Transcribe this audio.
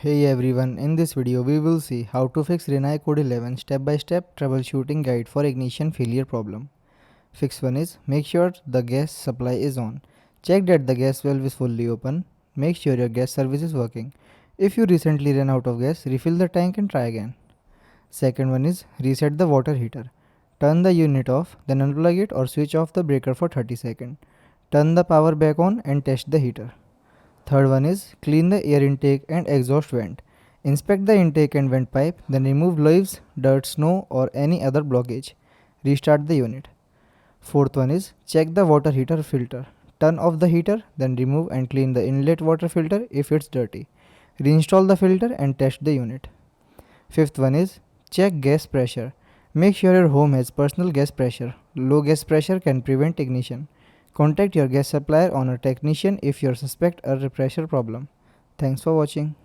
Hey everyone, in this video we will see how to fix Rinnai Code 11 step-by-step troubleshooting guide for ignition failure problem. Fix 1 is make sure the gas supply is on. Check that the gas valve is fully open. Make sure your gas service is working. If you recently ran out of gas, refill the tank and try again. Second one is reset the water heater. Turn the unit off, then unplug it or switch off the breaker for 30 seconds. Turn the power back on and test the heater. Third one is clean the air intake and exhaust vent. Inspect the intake and vent pipe, then remove leaves, dirt, snow or any other blockage. Restart the unit. Fourth one is check the water heater filter. Turn off the heater, then remove and clean the inlet water filter if it's dirty. Reinstall the filter and test the unit. Fifth one is check gas pressure. Make sure your home has personal gas pressure. Low gas pressure can prevent ignition. Contact your gas supplier or a technician if you suspect a pressure problem. Thanks for watching.